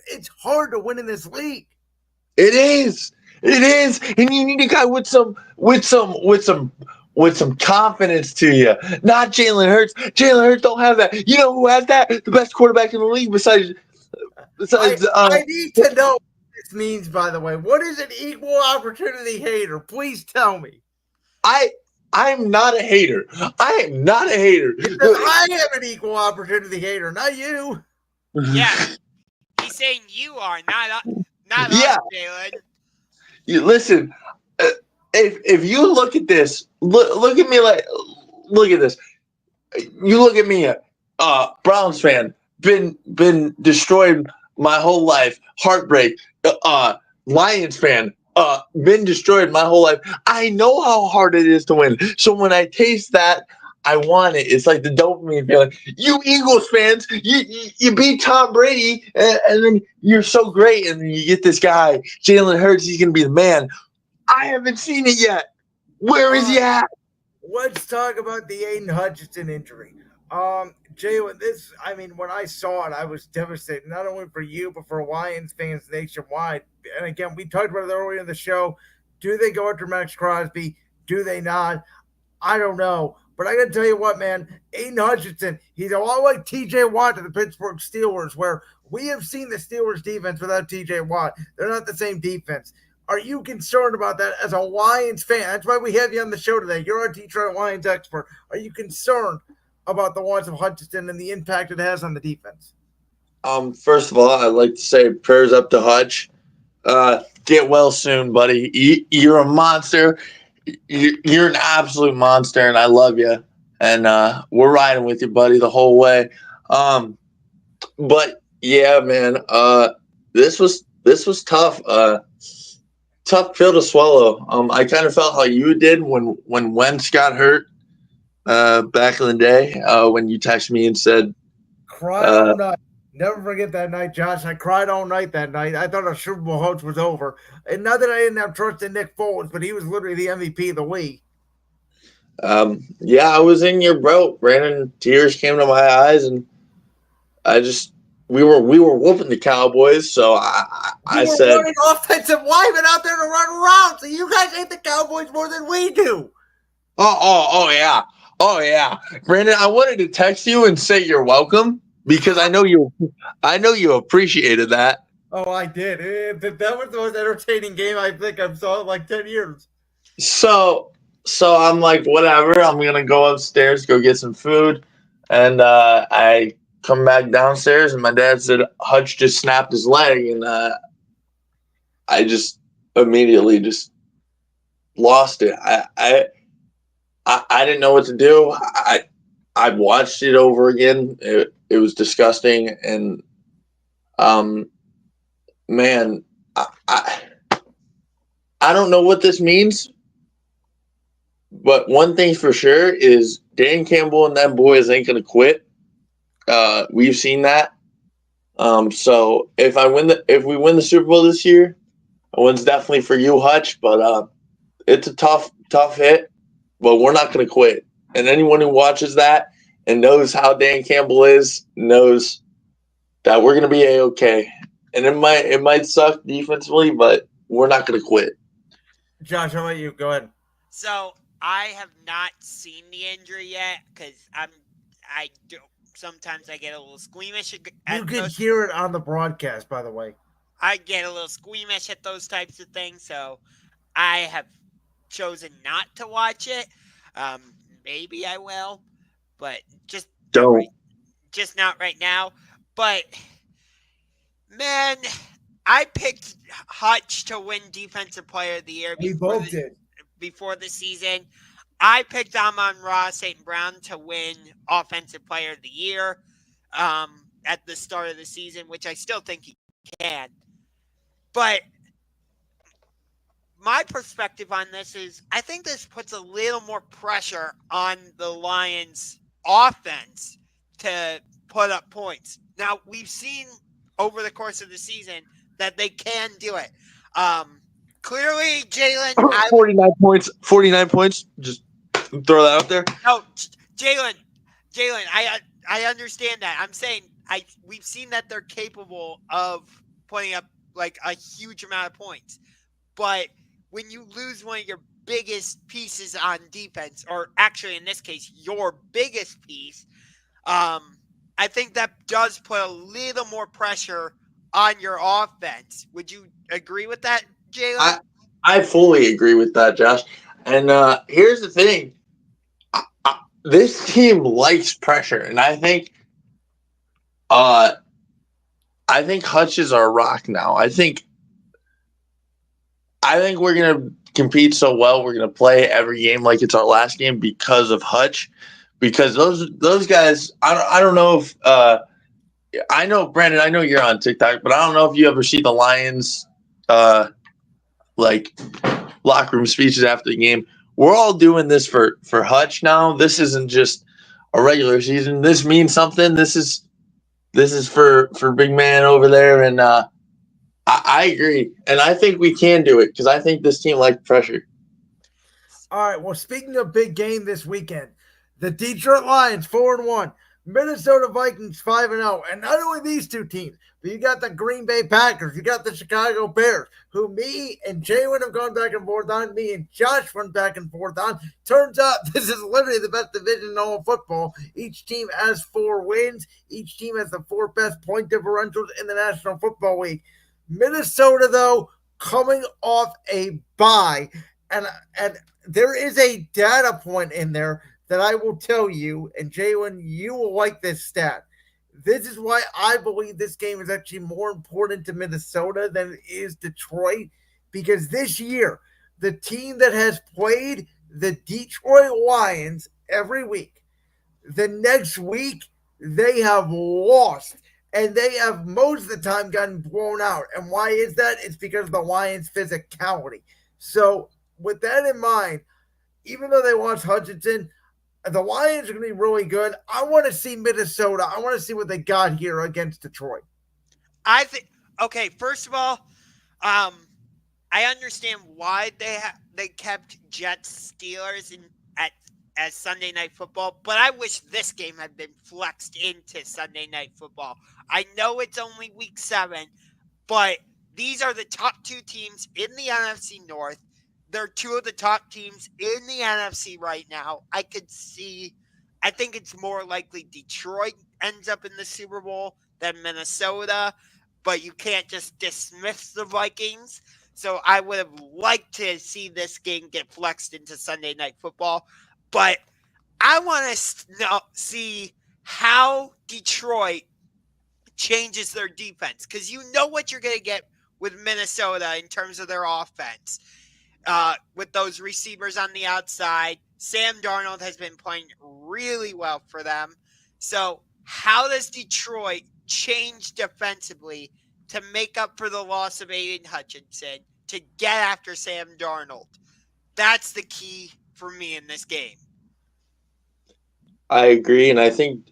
It's hard to win in this league. It is. It is. And you need a guy with some confidence to you. Not Jalen Hurts. Jalen Hurts don't have that. You know who has that? The best quarterback in the league besides I need to know what this means, by the way. What is an equal opportunity hater? Please tell me. I'm not a hater. I am not a hater. Because I am an equal opportunity hater, not you. Yeah. He's saying you are, not Yeah. us, Jalen. You listen, if you look at this, look at me look at this. You look at me, Browns fan, been destroyed my whole life, heartbreak. Lions fan, been destroyed my whole life. I know how hard it is to win. So when I taste that, I want it. It's like the dopamine feeling. You Eagles fans, you beat Tom Brady, and then you're so great, and then you get this guy, Jalen Hurts. He's gonna be the man. I haven't seen it yet. Where is he at? Let's talk about the Aidan Hutchinson injury. Jalen, when I saw it, I was devastated, not only for you, but for Lions fans nationwide. And again, we talked about it earlier in the show. Do they go after Max Crosby? Do they not? I don't know. But I got to tell you what, man, Aidan Hutchinson, he's a lot like TJ Watt to the Pittsburgh Steelers, where we have seen the Steelers defense without TJ Watt. They're not the same defense. Are you concerned about that as a Lions fan? That's why we have you on the show today. You're our Detroit Lions expert. Are you concerned about the loss of Hutchinson and the impact it has on the defense? First of all, I'd like to say prayers up to Hutch. Get well soon, buddy. You're a monster. You're an absolute monster, and I love you. And we're riding with you, buddy, the whole way. But yeah, man, this was tough. Tough pill to swallow. I kind of felt how you did when Wentz got hurt back in the day. When you texted me and said, "Cried all night." Never forget that night, Josh. I cried all night that night. I thought our Super Bowl hopes was over. And not that I didn't have trust in Nick Foles, but he was literally the MVP of the league. Yeah, I was in your boat, Brandon. Tears came to my eyes, and we were whooping the Cowboys. So I said, running offensive linemen out there to run around. So you guys hate the Cowboys more than we do. Oh yeah, Brandon. I wanted to text you and say you're welcome. Because I know you appreciated that. Oh, I did. That was the most entertaining game I think I've saw in like 10 years. So I'm like, whatever. I'm gonna go upstairs, go get some food, and I come back downstairs, and my dad said Hutch just snapped his leg, and I just immediately just lost it. I didn't know what to do. I watched it over again. It was disgusting, and man, I don't know what this means, but one thing for sure is Dan Campbell and them boys ain't gonna quit. We've seen that. So if we win the Super Bowl this year, that one's definitely for you, Hutch. But it's a tough hit, but we're not gonna quit. And anyone who watches that and knows how Dan Campbell is knows that we're gonna be A-okay. And it might suck defensively, but we're not gonna quit. Josh, I'll let you go ahead. So I have not seen the injury yet because sometimes I get a little squeamish. You can hear it on the broadcast, by the way. I get a little squeamish at those types of things, so I have chosen not to watch it. Maybe I will, but just don't. Just not right now. But man, I picked Hutch to win Defensive Player of the Year. We both did before the season. I picked Amon-Ra St. Brown to win Offensive Player of the Year at the start of the season, which I still think he can. But my perspective on this is I think this puts a little more pressure on the Lions offense to put up points. Now, we've seen over the course of the season that they can do it. Clearly, Jalen... 49 points. Just throw that out there. No, Jalen, I understand that. I'm saying we've seen that they're capable of putting up like a huge amount of points. But when you lose one of your biggest pieces on defense, or actually in this case, your biggest piece, I think that does put a little more pressure on your offense. Would you agree with that, Jalen? I fully agree with that, Josh. And here's the thing: this team likes pressure, and I think Hutch is our rock now. I think we're gonna compete so well. We're gonna play every game like it's our last game because of Hutch. Because those guys, I don't know if I know Brandon. I know you're on TikTok, but I don't know if you ever see the Lions like locker room speeches after the game. We're all doing this for Hutch now. This isn't just a regular season. This means something. This is for big man over there, and I agree, and I think we can do it because I think this team likes pressure. All right. Well, speaking of big game this weekend, the Detroit Lions 4-1, Minnesota Vikings 5-0, and not only these two teams, but you got the Green Bay Packers, you got the Chicago Bears, who me and Jalen have gone back and forth on, me and Josh went back and forth on. Turns out this is literally the best division in all of football. Each team has 4 wins. Each team has the 4 best point differentials in the National Football League. Minnesota, though, coming off a bye, and there is a data point in there that I will tell you, and Jalen, you will like this stat. This is why I believe this game is actually more important to Minnesota than it is Detroit, because this year, the team that has played the Detroit Lions every week, the next week, they have lost. And they have most of the time gotten blown out. And why is that? It's because of the Lions' physicality. So, with that in mind, even though they lost Hutchinson, the Lions are going to be really good. I want to see Minnesota. I want to see what they got here against Detroit. I think. Okay, first of all, I understand why they kept Jets Steelers as Sunday Night Football, but I wish this game had been flexed into Sunday Night Football. I know it's only week 7, but these are the top 2 teams in the NFC North. They're 2 of the top teams in the NFC right now. I think it's more likely Detroit ends up in the Super Bowl than Minnesota, but you can't just dismiss the Vikings. So I would have liked to see this game get flexed into Sunday Night Football. But I want to see how Detroit changes their defense, because you know what you're going to get with Minnesota in terms of their offense. With those receivers on the outside, Sam Darnold has been playing really well for them. So how does Detroit change defensively to make up for the loss of Aidan Hutchinson to get after Sam Darnold? That's the key for me in this game. I agree, and I think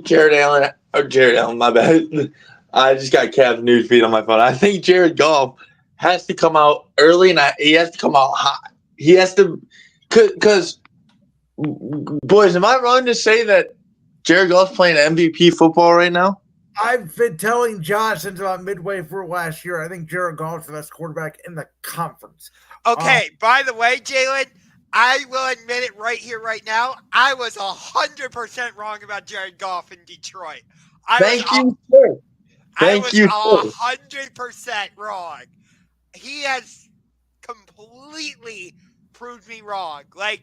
Jared Allen, my bad. I just got Cavs newsfeed on my phone. I think Jared Goff has to come out early, and he has to come out hot. He has to, because boys, am I wrong to say that Jared Goff's playing MVP football right now? I've been telling Josh since about midway through last year, I think Jared Goff's the best quarterback in the conference. Okay, by the way, Jalen, I will admit it right here, right now. I was 100% wrong about Jared Goff in Detroit. Thank you, sir. I was 100% wrong. He has completely proved me wrong. Let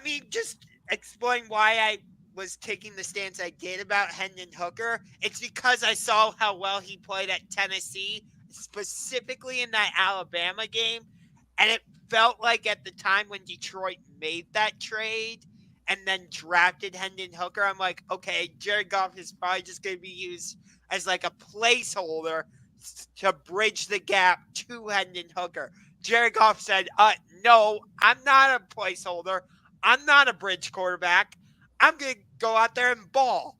me just explain why I was taking the stance I did about Hendon Hooker. It's because I saw how well he played at Tennessee, specifically in that Alabama game. And it felt like at the time when Detroit made that trade and then drafted Hendon Hooker, I'm like, okay, Jared Goff is probably just going to be used as like a placeholder to bridge the gap to Hendon Hooker. Jared Goff said, no, I'm not a placeholder. I'm not a bridge quarterback. I'm going to go out there and ball.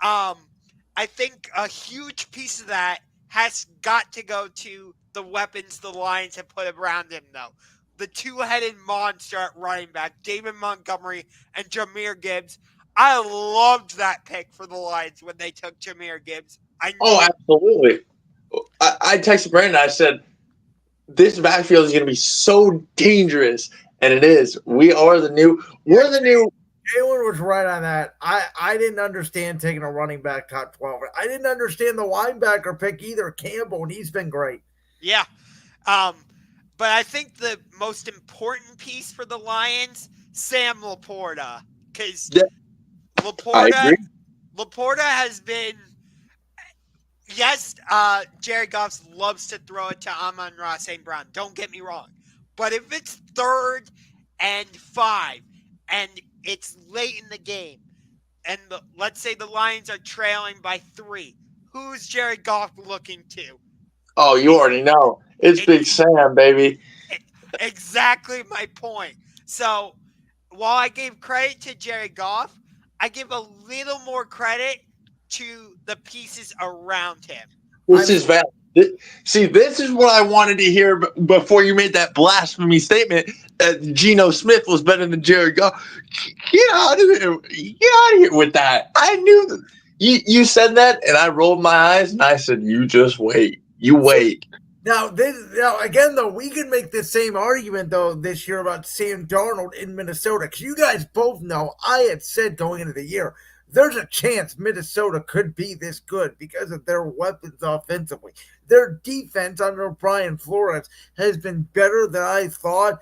I think a huge piece of that has got to go to the weapons the Lions have put around him, though. The 2-headed monster at running back, David Montgomery and Jahmyr Gibbs. I loved that pick for the Lions when they took Jahmyr Gibbs. Oh, absolutely. I texted Brandon. I said, this backfield is going to be so dangerous. And it is. We're the new. Jalen was right on that. I didn't understand taking a running back top 12. I didn't understand the linebacker pick either, Campbell, and he's been great. Yeah. But I think the most important piece for the Lions, Sam Laporta. Because Laporta has been, yes, Jared Goff loves to throw it to Amon-Ra St. Brown. Don't get me wrong. But if it's 3rd and 5 and it's late in the game and let's say the Lions are trailing by 3, who's Jared Goff looking to? Oh, you already know. It's Big Sam, baby. Exactly my point. So while I gave credit to Jared Goff, I give a little more credit to the pieces around him. This is valid. See, this is what I wanted to hear before you made that blasphemy statement that Geno Smith was better than Jared Goff. Get out of here. Get out of here with that. I knew that. You said that, and I rolled my eyes, and I said, you just wait. You wait. Now, again, though, we can make the same argument, though, this year about Sam Darnold in Minnesota. Because you guys both know, I had said going into the year, there's a chance Minnesota could be this good because of their weapons offensively. Their defense under Brian Flores has been better than I thought.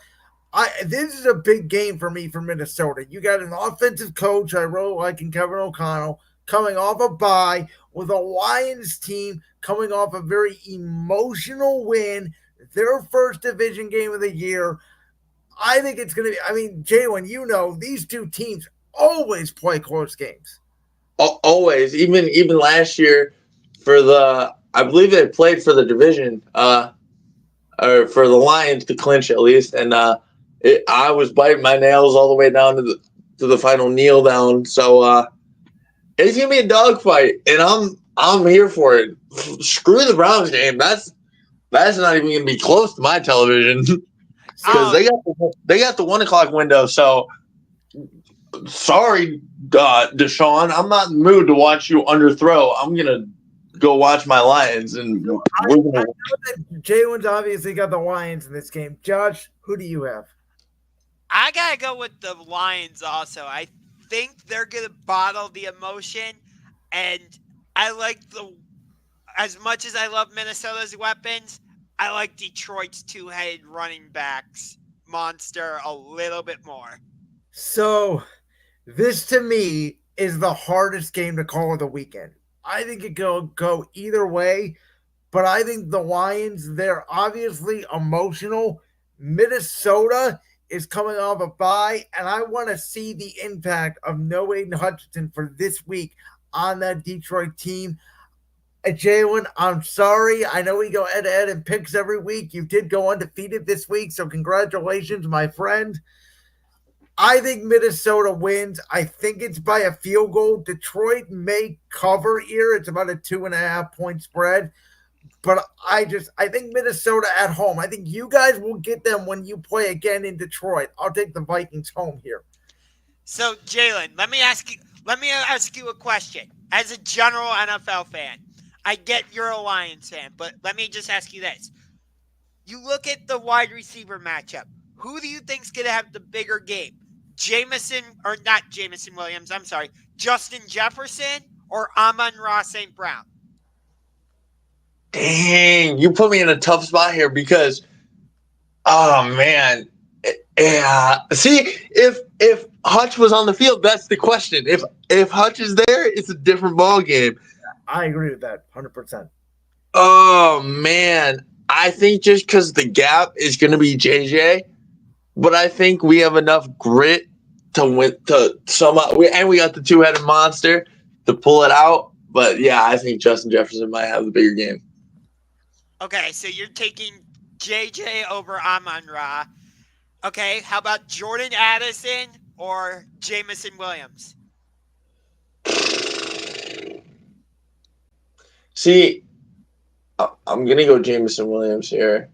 This is a big game for me for Minnesota. You got an offensive coach I really like in Kevin O'Connell coming off a bye with a Lions team coming off a very emotional win, their first division game of the year. I think it's going to be, Jalen, you know, these two teams always play close games. Always. Even last year I believe they played for the division, or for the Lions to clinch at least. And I was biting my nails all the way down to the final kneel down. So it's going to be a dogfight, and I'm here for it. Screw the Browns game. That's not even going to be close to my television because they got the 1:00 window. So sorry, Deshaun, I'm not in the mood to watch you underthrow. I'm gonna go watch my Lions, and I know that Jalen's obviously got the Lions in this game. Josh, who do you have? I gotta go with the Lions also. I think they're gonna bottle the emotion, and I like as much as I love Minnesota's weapons, I like Detroit's 2-headed running backs monster a little bit more. So, this to me is the hardest game to call of the weekend. I think it could go either way, but I think the Lions, they're obviously emotional. Minnesota is coming off a bye, and I want to see the impact of no Aidan Hutchinson for this week on that Detroit team. Jalen, I'm sorry. I know we go head-to-head in picks every week. You did go undefeated this week, so congratulations, my friend. I think Minnesota wins. I think it's by a field goal. Detroit may cover here. It's about a 2.5-point spread. But I think Minnesota at home. I think you guys will get them when you play again in Detroit. I'll take the Vikings home here. So, Jalen, let me ask you a question. As a general NFL fan, I get you're a Lions fan, but let me just ask you this. You look at the wide receiver matchup. Who do you think's going to have the bigger game? Justin Jefferson or Amon-Ra St. Brown? Dang, you put me in a tough spot here because, oh man, yeah. See, if Hutch was on the field, that's the question. If Hutch is there, it's a different ball game. I agree with that 100%. Oh man, I think just because the gap is going to be JJ, but I think we have enough grit to win to sum up. And we got the 2-headed monster to pull it out. But yeah, I think Justin Jefferson might have the bigger game. Okay, so you're taking JJ over Amon-Ra. Okay, how about Jordan Addison or Jameson Williams? See, I'm gonna go Jameson Williams here,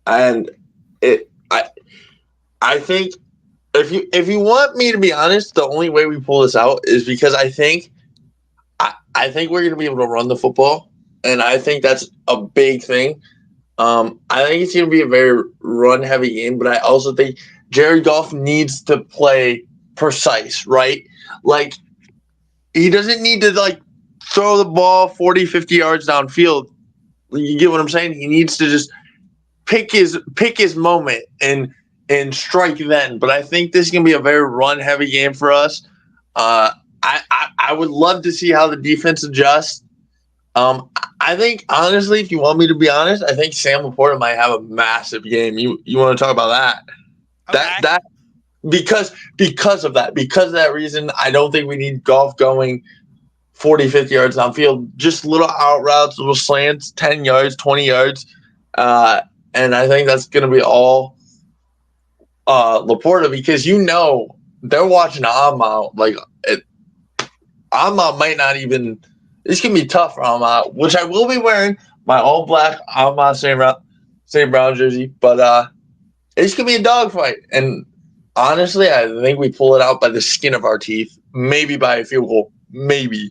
and I think if you want me to be honest, the only way we pull this out is because I think we're going to be able to run the football, and I think that's a big thing. I think it's going to be a very run-heavy game, but I also think Jared Goff needs to play precise, right? Like, he doesn't need to, like, throw the ball 40, 50 yards downfield. You get what I'm saying? He needs to just pick his moment and strike then. But I think this is going to be a very run-heavy game for us. I would love to see how the defense adjusts. I think, honestly, if you want me to be honest, I think Sam Laporta might have a massive game. You want to talk about that? Okay. That because of that reason, I don't think we need Goff going 40, 50 yards downfield. Just little out routes, little slants, 10 yards, 20 yards. And I think that's going to be all Laporta, because they're watching Ahmad. Like, Ahmad might not even – it's going to be tough for Ahmad, which I will be wearing my all-black Ahmad St. Brown jersey. But it's going to be a dogfight. And honestly, I think we pull it out by the skin of our teeth, maybe by a field goal, maybe.